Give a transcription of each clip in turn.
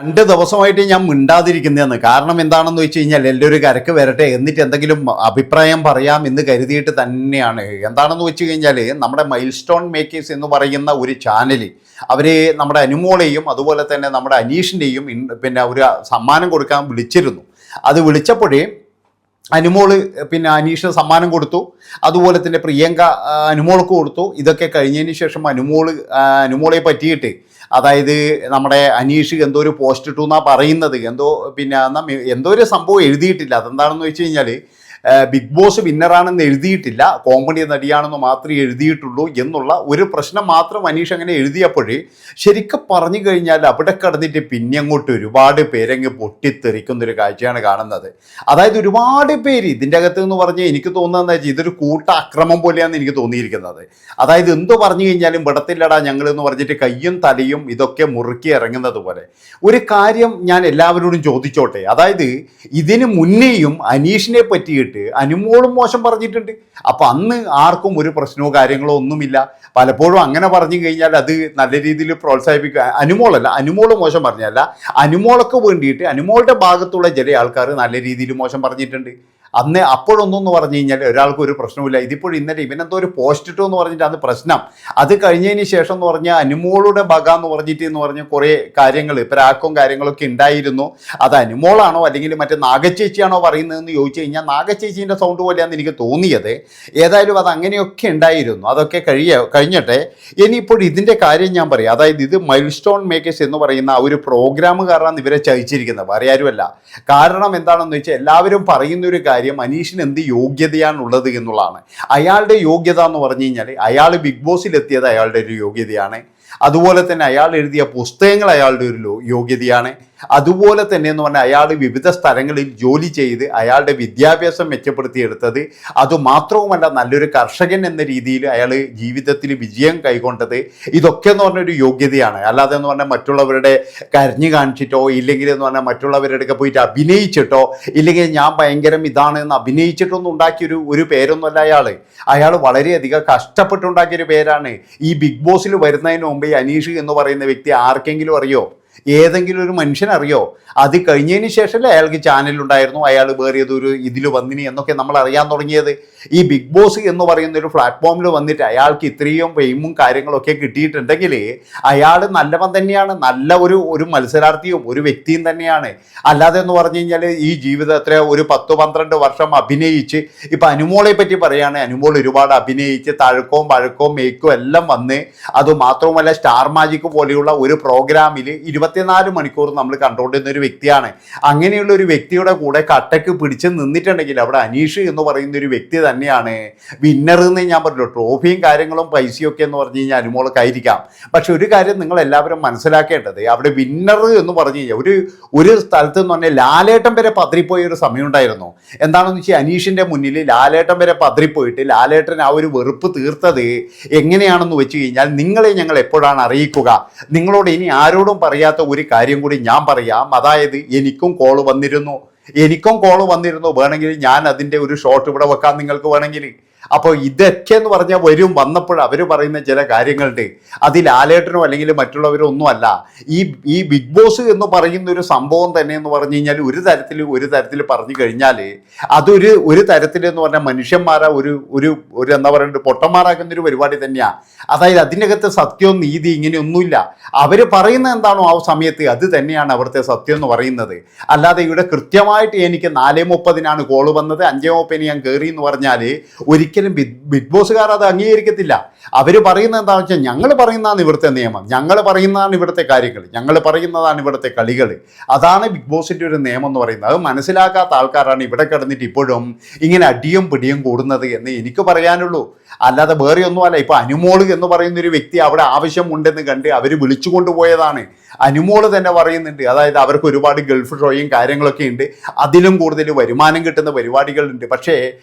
2 ദിവസമായിട്ട് ഞാൻ മിണ്ടാതിരിക്കുന്നതെന്ന്. കാരണം എന്താണെന്ന് വെച്ച് കഴിഞ്ഞാൽ എല്ലാവരും കരക്ക് വരട്ടെ, എന്നിട്ട് എന്തെങ്കിലും അഭിപ്രായം പറയാം എന്ന് കരുതിയിട്ട് തന്നെയാണ്. എന്താണെന്ന് വെച്ച് കഴിഞ്ഞാൽ നമ്മുടെ മൈൽ സ്റ്റോൺ മേക്കേഴ്സ് എന്ന് പറയുന്ന ഒരു ചാനൽ, അവർ നമ്മുടെ അനുമോളെയും അതുപോലെ തന്നെ നമ്മുടെ അനീഷിൻ്റെയും പിന്നെ ഒരു സമ്മാനം കൊടുക്കാൻ വിളിച്ചിരുന്നു. അത് വിളിച്ചപ്പോഴേ അനുമോള് പിന്നെ അനീഷിന് സമ്മാനം കൊടുത്തു, അതുപോലെ തന്നെ പ്രിയങ്ക അനുമോൾക്ക് കൊടുത്തു. ഇതൊക്കെ കഴിഞ്ഞതിന് ശേഷം അനുമോളെ പറ്റിയിട്ട്, അതായത് നമ്മുടെ അനീഷ് എന്തോ ഒരു പോസ്റ്റ് ഇട്ടു എന്നാണ് പറയുന്നത്. എന്തോ ഒരു സംഭവം എഴുതിയിട്ടില്ല. അതെന്താണെന്ന് വെച്ച് കഴിഞ്ഞാൽ ബിഗ് ബോസ് വിന്നറാണെന്ന് എഴുതിയിട്ടില്ല, കോമഡി നടിയാണെന്ന് മാത്രമേ എഴുതിയിട്ടുള്ളൂ എന്നുള്ള ഒരു പ്രശ്നം മാത്രം അനീഷ് അങ്ങനെ എഴുതിയപ്പോഴേ ശരിക്കും പറഞ്ഞു കഴിഞ്ഞാൽ അവിടെ കടന്നിട്ട് പിന്നെ അങ്ങോട്ട് ഒരുപാട് പേരങ്ങ് പൊട്ടിത്തെറിക്കുന്നൊരു കാഴ്ചയാണ് കാണുന്നത്. അതായത് ഒരുപാട് പേര് ഇതിൻ്റെ അകത്ത് എന്ന് പറഞ്ഞാൽ എനിക്ക് തോന്നുന്നത് വെച്ചാൽ ഇതൊരു കൂട്ട അക്രമം പോലെയാണ് എനിക്ക് തോന്നിയിരിക്കുന്നത്. അതായത് എന്തോ പറഞ്ഞു കഴിഞ്ഞാലും വിടത്തില്ലടാ ഞങ്ങളെന്ന് പറഞ്ഞിട്ട് കയ്യും തലയും ഇതൊക്കെ മുറുക്കി ഇറങ്ങുന്നത് പോലെ. ഒരു കാര്യം ഞാൻ എല്ലാവരോടും ചോദിച്ചോട്ടെ, അതായത് ഇതിന് മുന്നേയും അനീഷിനെ പറ്റിയിട്ട് അനുമോളും മോശം പറഞ്ഞിട്ടുണ്ട്. അപ്പൊ അന്ന് ആർക്കും ഒരു പ്രശ്നമോ കാര്യങ്ങളോ ഒന്നുമില്ല. പലപ്പോഴും അങ്ങനെ പറഞ്ഞു കഴിഞ്ഞാൽ അത് നല്ല രീതിയിൽ പ്രോത്സാഹിപ്പിക്കുക. അനുമോള് മോശം പറഞ്ഞല്ല, അനുമോൾക്ക് വേണ്ടിയിട്ട് അനുമോളുടെ ഭാഗത്തുള്ള ചില ആൾക്കാർ നല്ല രീതിയിൽ മോശം പറഞ്ഞിട്ടുണ്ട്. അപ്പോഴൊന്നെന്ന് പറഞ്ഞു കഴിഞ്ഞാൽ ഒരാൾക്കും ഒരു പ്രശ്നമില്ല. ഇതിപ്പോൾ ഇന്നലെ ഇവനെന്തോ ഒരു പോസ്റ്റ് ഇട്ടു എന്ന് പറഞ്ഞിട്ട് അത് പ്രശ്നം. അത് കഴിഞ്ഞതിന് ശേഷം എന്ന് പറഞ്ഞാൽ അനുമോളുടെ ബഗ എന്ന് പറഞ്ഞ കുറേ കാര്യങ്ങൾ പ്രാക്കും കാര്യങ്ങളൊക്കെ ഉണ്ടായിരുന്നു. അത് അനുമോളാണോ അല്ലെങ്കിൽ മറ്റേ നാഗച്ചേച്ചിയാണോ പറയുന്നതെന്ന് ചോദിച്ചു കഴിഞ്ഞാൽ നാഗച്ചേച്ചീൻ്റെ സൗണ്ട് പോലെയാണ് എനിക്ക് തോന്നിയത്. ഏതായാലും അത് അങ്ങനെയൊക്കെ ഉണ്ടായിരുന്നു. അതൊക്കെ കഴിഞ്ഞിട്ടെ ഇനിയിപ്പോൾ ഇതിൻ്റെ കാര്യം ഞാൻ പറയാം. അതായത് ഇത് മൈൽ സ്റ്റോൺ മേക്കേഴ്സ് എന്ന് പറയുന്ന ആ ഒരു പ്രോഗ്രാമുകാരാണ് ഇവരെ ചതിച്ചിരിക്കുന്നത്, വേറെ ആരുമല്ല. കാരണം എന്താണെന്ന് വെച്ചാൽ എല്ലാവരും പറയുന്നൊരു കാര്യം അനീഷിന് എന്ത് യോഗ്യതയാണുള്ളത് എന്നുള്ളതാണ്. അയാളുടെ യോഗ്യത എന്ന് പറഞ്ഞു കഴിഞ്ഞാൽ അയാൾ ബിഗ് ബോസിലെത്തിയത് അയാളുടെ ഒരു യോഗ്യതയാണ്. അതുപോലെ തന്നെ അയാൾ എഴുതിയ പുസ്തകങ്ങൾ അയാളുടെ ഒരു യോഗ്യതയാണ്. അതുപോലെ തന്നെ എന്ന് പറഞ്ഞാൽ അയാൾ വിവിധ സ്ഥലങ്ങളിൽ ജോലി ചെയ്ത് അയാളുടെ വിദ്യാഭ്യാസം മെച്ചപ്പെടുത്തിയെടുത്തത്. അതുമാത്രവുമല്ല നല്ലൊരു കർഷകൻ എന്ന രീതിയിൽ അയാൾ ജീവിതത്തിൽ വിജയം കൈക്കൊണ്ടത്. ഇതൊക്കെ എന്ന് പറഞ്ഞൊരു യോഗ്യതയാണ്. അല്ലാതെ എന്ന് പറഞ്ഞാൽ മറ്റുള്ളവരുടെ കരഞ്ഞു കാണിച്ചിട്ടോ ഇല്ലെങ്കിൽ എന്ന് പറഞ്ഞാൽ മറ്റുള്ളവരുടെ പോയിട്ട് അഭിനയിച്ചിട്ടോ ഇല്ലെങ്കിൽ ഞാൻ ഭയങ്കരം ഇതാണ് എന്ന് അഭിനയിച്ചിട്ടൊന്നും ഉണ്ടാക്കിയൊരു പേരൊന്നുമല്ല അയാൾ വളരെയധികം കഷ്ടപ്പെട്ടുണ്ടാക്കിയൊരു പേരാണ്. ഈ ബിഗ് ബോസിൽ വരുന്നതിന് മുമ്പ് അനീഷ് എന്ന് പറയുന്ന വ്യക്തി ആർക്കെങ്കിലും അറിയോ? ഏതെങ്കിലും ഒരു മനുഷ്യനറിയോ? അത് കഴിഞ്ഞതിന് ശേഷമല്ലേ അയാൾക്ക് ചാനലുണ്ടായിരുന്നു, അയാൾ വേറെ ഏതൊരു ഇതിൽ വന്നിനി എന്നൊക്കെ നമ്മൾ അറിയാൻ തുടങ്ങിയത്. ഈ ബിഗ് ബോസ് എന്ന് പറയുന്ന ഒരു പ്ലാറ്റ്ഫോമിൽ വന്നിട്ട് അയാൾക്ക് ഇത്രയും ഫെയിമും കാര്യങ്ങളൊക്കെ കിട്ടിയിട്ടുണ്ടെങ്കിൽ അയാൾ നല്ലവൻ തന്നെയാണ്, നല്ല ഒരു മത്സരാർത്ഥിയും ഒരു വ്യക്തിയും തന്നെയാണ്. അല്ലാതെ എന്ന് പറഞ്ഞു കഴിഞ്ഞാൽ ഈ ജീവിതത്തിൽ ഒരു 10-12 വർഷം അഭിനയിച്ച് ഇപ്പം അനുമോളെ പറ്റി പറയുകയാണെങ്കിൽ അനുമോൾ ഒരുപാട് അഭിനയിച്ച് തഴക്കവും പഴക്കവും മേക്കും എല്ലാം വന്ന്, അതുമാത്രവുമല്ല സ്റ്റാർ മാജിക് പോലെയുള്ള ഒരു പ്രോഗ്രാമിൽ 24 മണിക്കൂർ നമ്മൾ കണ്ടുകൊണ്ടിരുന്ന ഒരു വ്യക്തിയാണ്. അങ്ങനെയുള്ള ഒരു വ്യക്തിയുടെ കൂടെ കട്ടക്ക് പിടിച്ച് നിന്നിട്ടുണ്ടെങ്കിൽ അവിടെ അനീഷ് എന്ന് പറയുന്ന ഒരു വ്യക്തി തന്നെയാണ് വിന്നർ എന്ന് ഞാൻ പറഞ്ഞു. ട്രോഫിയും കാര്യങ്ങളും പൈസയും ഒക്കെ എന്ന് പറഞ്ഞു കഴിഞ്ഞാൽ അനുമോൾക്കായിരിക്കാം. പക്ഷെ ഒരു കാര്യം നിങ്ങൾ എല്ലാവരും മനസ്സിലാക്കേണ്ടത്, അവിടെ വിന്നർ എന്ന് പറഞ്ഞു കഴിഞ്ഞാൽ ഒരു സ്ഥലത്ത് എന്ന് പറഞ്ഞാൽ ലാലേട്ടൻ വരെ പതറിപ്പോയ ഒരു സമയം ഉണ്ടായിരുന്നു. എന്താണെന്ന് വെച്ചാൽ അനീഷിൻ്റെ മുന്നിൽ ലാലേട്ടൻ വരെ പതറിപ്പോയിട്ട് ലാലേട്ടൻ ആ ഒരു വെറുപ്പ് തീർത്തത് എങ്ങനെയാണെന്ന് വെച്ച് കഴിഞ്ഞാൽ നിങ്ങളെ ഞങ്ങൾ എപ്പോഴാണ് അറിയിക്കുക. നിങ്ങളോട് ഇനി ആരോടും പറയാത്ത ഒരു കാര്യം കൂടി ഞാൻ പറയാം. അതായത് എനിക്കും കോള് വന്നിരുന്നു. വേണമെങ്കിൽ ഞാൻ അതിൻ്റെ ഒരു ഷോട്ട് ഇവിടെ വെക്കാം നിങ്ങൾക്ക് വേണമെങ്കിൽ. അപ്പോൾ ഇതൊക്കെ എന്ന് പറഞ്ഞാൽ വന്നപ്പോൾ അവർ പറയുന്ന ചില കാര്യങ്ങളുണ്ട്. അതിൽ ലാലേട്ടനോ അല്ലെങ്കിൽ മറ്റുള്ളവരോ ഒന്നുമല്ല. ഈ ബിഗ് ബോസ് എന്ന് പറയുന്ന ഒരു സംഭവം തന്നെ എന്ന് പറഞ്ഞു കഴിഞ്ഞാൽ ഒരു തരത്തിൽ പറഞ്ഞു കഴിഞ്ഞാൽ ഒരു തരത്തിൽ എന്ന് പറഞ്ഞാൽ മനുഷ്യന്മാരെ ഒരു എന്താ പറയുക പൊട്ടന്മാരാക്കുന്ന ഒരു പരിപാടി തന്നെയാണ്. അതായത് അതിനകത്ത് സത്യവും നീതി ഇങ്ങനെയൊന്നുമില്ല. അവർ പറയുന്നത് എന്താണോ ആ സമയത്ത് അത് തന്നെയാണ് അവിടുത്തെ സത്യം എന്ന് പറയുന്നത്. അല്ലാതെ ഇവിടെ കൃത്യമായിട്ട് എനിക്ക് 4:30 കോള് വന്നത് 5:30 ഞാൻ കയറി എന്ന് പറഞ്ഞാൽ ഒരിക്കലും ബിഗ് ബോസുകാർ അത് അംഗീകരിക്കത്തില്ല. അവർ പറയുന്നത് എന്താണെന്ന് വെച്ചാൽ ഞങ്ങൾ പറയുന്നതാണ് ഇവിടുത്തെ നിയമം, ഞങ്ങൾ പറയുന്നതാണ് ഇവിടുത്തെ കാര്യങ്ങൾ, ഞങ്ങൾ പറയുന്നതാണ് ഇവിടുത്തെ കളികൾ. അതാണ് ബിഗ് ബോസിൻ്റെ ഒരു നിയമം എന്ന് പറയുന്നത്. അത് മനസ്സിലാക്കാത്ത ആൾക്കാരാണ് ഇവിടെ കിടന്നിട്ട് ഇപ്പോഴും ഇങ്ങനെ അടിയും പിടിയും കൂടുന്നത് എന്ന് എനിക്ക് പറയാനുള്ളൂ. അല്ലാതെ വേറെ ഒന്നുമല്ല. ഇപ്പോൾ അനുമോള് എന്ന് പറയുന്നൊരു വ്യക്തി അവിടെ ആവശ്യമുണ്ടെന്ന് കണ്ട് അവർ വിളിച്ചു കൊണ്ടുപോയതാണ്. അനുമോള് തന്നെ പറയുന്നുണ്ട്, അതായത് അവർക്ക് ഒരുപാട് ഗൾഫ് ഷോയും കാര്യങ്ങളൊക്കെ ഉണ്ട്, അതിലും കൂടുതൽ വരുമാനം കിട്ടുന്ന പരിപാടികളുണ്ട്. പക്ഷേ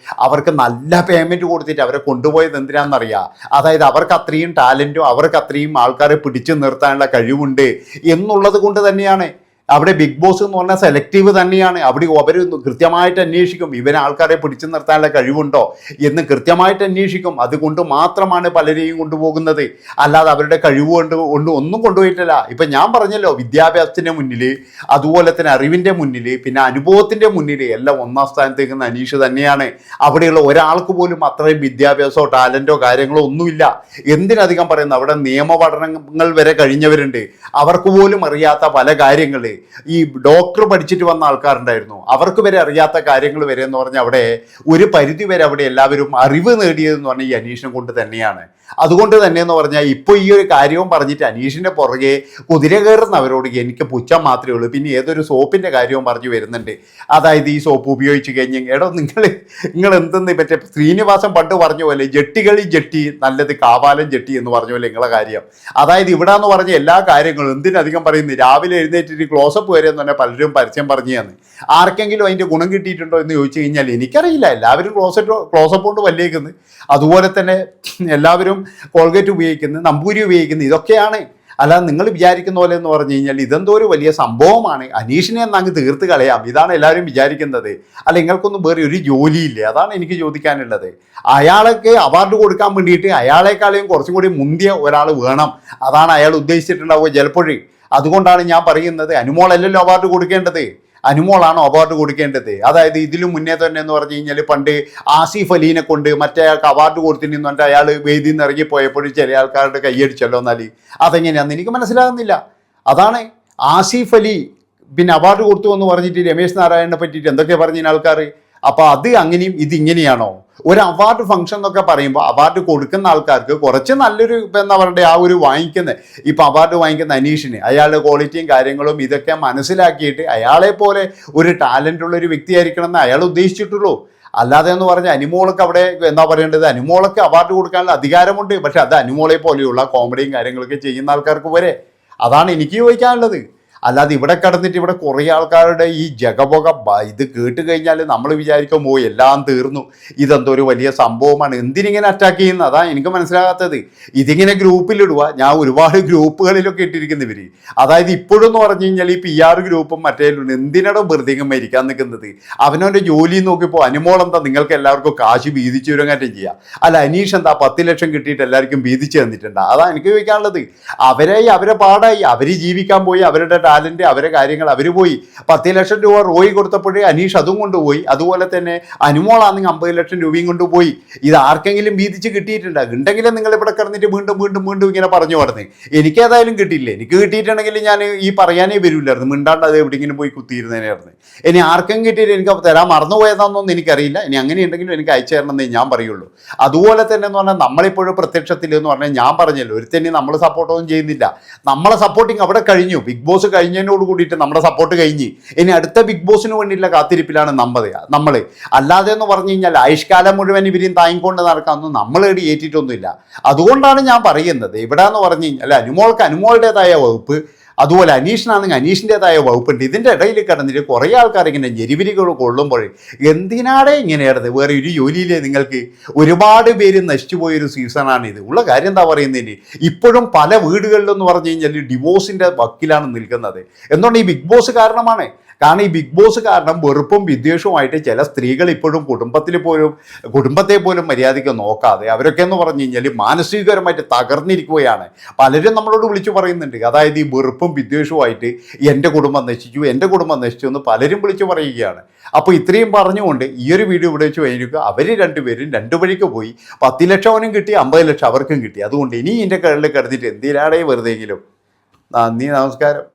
അവർക്ക് നല്ല പേയ്മെൻറ്റ് കൊടുത്തിട്ട് അവരെ കൊണ്ടുപോയത് എന്തിനാണെന്നറിയാം. അതായത് അവർക്ക് അത്രയും ടാലൻറ്റും അവർക്ക് അത്രയും ആൾക്കാരെ പിടിച്ചു നിർത്താനുള്ള കഴിവുണ്ട് എന്നുള്ളത് കൊണ്ട് തന്നെയാണ്. അവിടെ ബിഗ് ബോസ് എന്ന് പറഞ്ഞാൽ സെലക്റ്റീവ് തന്നെയാണ്. അവിടെ അവർ കൃത്യമായിട്ട് അന്വേഷിക്കും ഇവരെ ആൾക്കാരെ പിടിച്ചു നിർത്താനുള്ള കഴിവുണ്ടോ എന്ന് കൃത്യമായിട്ട് അന്വേഷിക്കും. അതുകൊണ്ട് മാത്രമാണ് പലരെയും കൊണ്ടുപോകുന്നത്. അല്ലാതെ അവരുടെ കഴിവ് കൊണ്ട് ഒന്നും കൊണ്ടുപോയിട്ടില്ല. ഇപ്പം ഞാൻ പറഞ്ഞല്ലോ, വിദ്യാഭ്യാസത്തിൻ്റെ മുന്നിൽ, അതുപോലെ തന്നെ അറിവിൻ്റെ മുന്നിൽ, പിന്നെ അനുഭവത്തിൻ്റെ മുന്നിൽ എല്ലാം ഒന്നാം സ്ഥാനത്ത് നിൽക്കുന്ന അനീഷ് തന്നെയാണ്. അവിടെയുള്ള ഒരാൾക്ക് പോലും അത്രയും വിദ്യാഭ്യാസമോ ടാലൻറ്റോ കാര്യങ്ങളോ ഒന്നുമില്ല. എന്തിനധികം പറയുന്നത്, അവിടെ നിയമപഠനങ്ങൾ വരെ കഴിഞ്ഞവരുണ്ട്. അവർക്ക് പോലും അറിയാത്ത പല കാര്യങ്ങൾ, ഈ ഡോക്ടർ പഠിച്ചിട്ട് വന്ന ആൾക്കാരുണ്ടായിരുന്നു, അവർക്ക് വരെ അറിയാത്ത കാര്യങ്ങൾ വരെ എന്ന് പറഞ്ഞാൽ അവിടെ ഒരു പരിധി വരെ അവിടെ എല്ലാവരും അറിവ് നേടിയതെന്ന് പറഞ്ഞാൽ ഈ അനീഷിനെ കൊണ്ട് തന്നെയാണ്. അതുകൊണ്ട് തന്നെ എന്ന് പറഞ്ഞാൽ ഇപ്പോൾ ഈ ഒരു കാര്യവും പറഞ്ഞിട്ട് അനീഷിൻ്റെ പുറകെ കുതിര കയറുന്നവരോട് എനിക്ക് പുച്ഛം മാത്രമേ ഉള്ളൂ. പിന്നെ ഏതൊരു സോപ്പിൻ്റെ കാര്യവും പറഞ്ഞു വരുന്നുണ്ട്. അതായത് ഈ സോപ്പ് ഉപയോഗിച്ച് കഴിഞ്ഞ് എടോ നിങ്ങൾ എന്തെന്ന് മറ്റേ ശ്രീനിവാസൻ പണ്ട് പറഞ്ഞ പോലെ ജെട്ടികളിൽ ജെട്ടി നല്ലത് കാവാലം ജെട്ടി എന്ന് പറഞ്ഞ പോലെ നിങ്ങളെ കാര്യം. അതായത് ഇവിടെ എന്ന് പറഞ്ഞ എല്ലാ കാര്യങ്ങളും എന്തിനധികം പറയുന്നത്, രാവിലെ എഴുന്നേറ്റിട്ട് ക്ലോസപ്പ് വരെ എന്ന് പറഞ്ഞാൽ പലരും പരസ്യം പറഞ്ഞു തന്നു. ആർക്കെങ്കിലും അതിൻ്റെ ഗുണം കിട്ടിയിട്ടുണ്ടോ എന്ന് ചോദിച്ചു കഴിഞ്ഞാൽ എനിക്കറിയില്ല. എല്ലാവരും ക്ലോസപ്പ് കൊണ്ട് വല്ലേക്കുന്നത്, അതുപോലെ തന്നെ എല്ലാവരും കോൾഗേറ്റ് ഉപയോഗിക്കുന്നത്, നമ്പൂരി ഉപയോഗിക്കുന്നത്, ഇതൊക്കെയാണ്. അല്ലാതെ നിങ്ങൾ വിചാരിക്കുന്ന പോലെ എന്ന് പറഞ്ഞു കഴിഞ്ഞാൽ ഇതെന്തോ ഒരു വലിയ സംഭവമാണ്, അനീഷിനെ എന്നങ്ങ് തീർത്ത് കളയാം, ഇതാണ് എല്ലാവരും വിചാരിക്കുന്നത്. അല്ല, നിങ്ങൾക്കൊന്നും വേറെ ഒരു ജോലിയില്ലേ? അതാണ് എനിക്ക് ചോദിക്കാനുള്ളത്. അയാൾക്ക് അവാർഡ് കൊടുക്കാൻ വേണ്ടിയിട്ട് അയാളെക്കാളും കുറച്ചും കൂടി മുന്തിയ ഒരാൾ വേണം. അതാണ് അയാൾ ഉദ്ദേശിച്ചിട്ടുണ്ടാവുക ചിലപ്പോഴേ. അതുകൊണ്ടാണ് ഞാൻ പറയുന്നത്, അനുമോളല്ലല്ലോ അവാർഡ് കൊടുക്കേണ്ടത്, അനുമോളാണോ അവാർഡ് കൊടുക്കേണ്ടത്? അതായത് ഇതിലും മുന്നേ തന്നെ എന്ന് പറഞ്ഞു കഴിഞ്ഞാൽ പണ്ട് ആസിഫ് അലീനെ കൊണ്ട് മറ്റേ ആൾക്ക് അവാർഡ് കൊടുത്തിട്ടുണ്ടെന്ന് പറഞ്ഞിട്ട് അയാൾ വേദിയിൽ നിന്ന് ഇറങ്ങിപ്പോയപ്പോഴും ചില ആൾക്കാരുടെ കൈയടിച്ചല്ലോ. എന്നാൽ അതെങ്ങനെയാണെന്ന് എനിക്ക് മനസ്സിലാകുന്നില്ല. അതാണ് ആസിഫ് അലി പിന്നെ അവാർഡ് കൊടുത്തു എന്ന് പറഞ്ഞിട്ട് രമേശ് നാരായണനെ പറ്റിയിട്ട് എന്തൊക്കെ പറഞ്ഞ ആൾക്കാർ. അപ്പോൾ അത് അങ്ങനെയും ഇതിങ്ങനെയാണോ? ഒരു അവാർഡ് ഫംഗ്ഷൻ എന്നൊക്കെ പറയുമ്പോൾ അവാർഡ് കൊടുക്കുന്ന ആൾക്കാർക്ക് കുറച്ച് നല്ലൊരു എന്താ പറയുക, ആ ഒരു വാങ്ങിക്കുന്നത്, ഇപ്പം അവാർഡ് വാങ്ങിക്കുന്ന അനീഷിന് അയാളുടെ ക്വാളിറ്റിയും കാര്യങ്ങളും ഇതൊക്കെ മനസ്സിലാക്കിയിട്ട് അയാളെ പോലെ ഒരു ടാലൻ്റ് ഉള്ള ഒരു വ്യക്തിയായിരിക്കണം എന്ന് അയാൾ ഉദ്ദേശിച്ചിട്ടുള്ളൂ. അല്ലാതെ എന്ന് പറഞ്ഞാൽ അനുമോൾക്ക് അവിടെ എന്താ പറയേണ്ടത്, അനുമോൾക്ക് അവാർഡ് കൊടുക്കാനുള്ള അധികാരമുണ്ട്. പക്ഷെ അത് അനുമോളെ പോലെയുള്ള കോമഡിയും കാര്യങ്ങളൊക്കെ ചെയ്യുന്ന ആൾക്കാർക്ക് വരെ. അതാണ് എനിക്ക് ചോദിക്കാനുള്ളത്. അല്ലാതെ ഇവിടെ കടന്നിട്ട് ഇവിടെ കുറേ ആൾക്കാരുടെ ഈ ജഗപൊക ഇത് കേട്ട് കഴിഞ്ഞാൽ നമ്മൾ വിചാരിക്കുമ്പോൾ എല്ലാം തീർന്നു, ഇതെന്തോ ഒരു വലിയ സംഭവമാണ്, എന്തിനിങ്ങനെ അറ്റാക്ക് ചെയ്യുന്നത്? അതാണ് എനിക്ക് മനസ്സിലാകാത്തത്. ഇതിങ്ങനെ ഗ്രൂപ്പിലിടുക, ഞാൻ ഒരുപാട് ഗ്രൂപ്പുകളിലൊക്കെ ഇട്ടിരിക്കുന്നു ഇവർ. അതായത് ഇപ്പോഴും എന്ന് പറഞ്ഞു കഴിഞ്ഞാൽ ഈ PR ഗ്രൂപ്പും മറ്റേ എന്തിനടോ വെറുതെ മരിക്കാൻ നിൽക്കുന്നത്? അവനവൻ്റെ ജോലി നോക്കിയപ്പോൾ അനുമോളെന്താ നിങ്ങൾക്ക് എല്ലാവർക്കും കാശ് വീതിച്ചു വരുങ്ങാറ്റം ചെയ്യുക? അല്ല, അനീഷ് എന്താ 10 ലക്ഷം കിട്ടിയിട്ട് എല്ലാവർക്കും വീതിച്ച് തന്നിട്ടുണ്ടോ? അതാണ് എനിക്ക് ചോദിക്കാനുള്ളത്. അവരെ പാടായി, അവർ ജീവിക്കാൻ പോയി, അവരുടെ ടാലൻറ്റ്, അവരെ കാര്യങ്ങൾ അവർ പോയി. 10 ലക്ഷം രൂപ റോയി കൊടുത്തപ്പോഴേ അനീഷ് അതും കൊണ്ടുപോയി. അതുപോലെ തന്നെ അനുമോളാണെങ്കിൽ 50 ലക്ഷം രൂപയും കൊണ്ടുപോയി. ഇത് ആർക്കെങ്കിലും വീതിച്ച് കിട്ടിയിട്ടുണ്ടോ? ഉണ്ടെങ്കിലും നിങ്ങൾ ഇവിടെ കിടന്നിട്ട് വീണ്ടും വീണ്ടും വീണ്ടും ഇങ്ങനെ പറഞ്ഞു പറഞ്ഞ് എനിക്ക് ഏതായാലും കിട്ടിയില്ലേ. എനിക്ക് കിട്ടിയിട്ടുണ്ടെങ്കിൽ ഞാൻ ഈ പറയാനേ വരില്ലായിരുന്നു, മിണ്ടാണ്ട് അത് എവിടെയെങ്കിലും പോയി കുത്തിയിരുന്നേനായിരുന്നു. ഇനി ആർക്കും കിട്ടിയിട്ട് എനിക്ക് തരാൻ മറന്നുപോയതാണെന്നൊന്നും എനിക്കറിയില്ല. ഇനി അങ്ങനെ ഉണ്ടെങ്കിലും എനിക്ക് അയച്ചു തരണമെന്നേ ഞാൻ പറയുള്ളൂ. അതുപോലെ തന്നെ എന്ന് പറഞ്ഞാൽ നമ്മളിപ്പോഴും പ്രത്യക്ഷത്തിൽ എന്ന് പറഞ്ഞാൽ ഞാൻ പറഞ്ഞല്ലോ, ഒരുത്തന്നെ നമ്മൾ സപ്പോർട്ടൊന്നും ചെയ്യുന്നില്ല. നമ്മളെ സപ്പോർട്ടിങ് അവിടെ കഴിഞ്ഞു. ബിഗ് ബോസ് കഴിഞ്ഞതിനോട് കൂടിയിട്ട് നമ്മുടെ സപ്പോർട്ട് കഴിഞ്ഞ് ഇനി അടുത്ത ബിഗ് ബോസിന് വേണ്ടിയിട്ടുള്ള കാത്തിരിപ്പിലാണ് നമ്മൾ. അല്ലാതെ എന്ന് പറഞ്ഞു കഴിഞ്ഞാൽ ആയുഷ്കാലം മുഴുവൻ ഇവരെയും താങ്ങിക്കൊണ്ട് നടക്കാമെന്ന് നമ്മൾ ഏറ്റിട്ടൊന്നുമില്ല. അതുകൊണ്ടാണ് ഞാൻ പറയുന്നത്, ഇവിടെ എന്ന് പറഞ്ഞു കഴിഞ്ഞാൽ അനുമോൾക്ക് അനുമോളുടേതായ വകുപ്പ്, അതുപോലെ അനീഷിനാണെങ്കിൽ അനീഷിൻ്റെതായ വകുപ്പുണ്ട്. ഇതിൻ്റെ ഇടയിൽ കിടന്നിട്ട് കുറേ ആൾക്കാർ ഇങ്ങനെ ഞെരിവിരികൾ കൊള്ളുമ്പോൾ എന്തിനാടെ ഇങ്ങനെയാണത്? വേറെ ഒരു ജോലിയില്ലേ നിങ്ങൾക്ക്? ഒരുപാട് പേര് നശിച്ചു പോയൊരു സീസണാണിത്. ഉള്ള കാര്യം എന്താ പറയുന്നതിന്, ഇപ്പോഴും പല വീടുകളിലെന്ന് പറഞ്ഞു കഴിഞ്ഞാൽ ഡിവോഴ്സിൻ്റെ വക്കിലാണ് നിൽക്കുന്നത്. എന്തുകൊണ്ട്? ഈ ബിഗ് ബോസ് കാരണമാണ്. കാരണം ഈ ബിഗ് ബോസ് കാരണം വെറുപ്പും വിദ്വേഷവുമായിട്ട് ചില സ്ത്രീകൾ ഇപ്പോഴും കുടുംബത്തെ പോലും മര്യാദയ്ക്ക് നോക്കാതെ അവരൊക്കെ എന്ന് പറഞ്ഞു കഴിഞ്ഞാൽ മാനസികപരമായിട്ട് തകർന്നിരിക്കുകയാണ്. പലരും നമ്മളോട് വിളിച്ചു പറയുന്നുണ്ട്, അതായത് ഈ വെറുപ്പും വിദ്വേഷവുമായിട്ട് എൻ്റെ കുടുംബം നശിച്ചു എന്ന് പലരും വിളിച്ചു പറയുകയാണ്. അപ്പോൾ ഇത്രയും പറഞ്ഞുകൊണ്ട് ഈ ഒരു വീഡിയോ ഇവിടെ വെച്ച് കഴിഞ്ഞിരിക്കുക. അവർ രണ്ടുപേരും രണ്ടു വഴിക്ക് പോയി. 10 ലക്ഷം അവനും കിട്ടി, 50 ലക്ഷം അവർക്കും കിട്ടി. അതുകൊണ്ട് ഇനി ഇതിൻ്റെ കടലിൽ കിടന്നിട്ട് എന്തിനാടേ വെറുതെയെങ്കിലും. നന്ദി, നമസ്കാരം.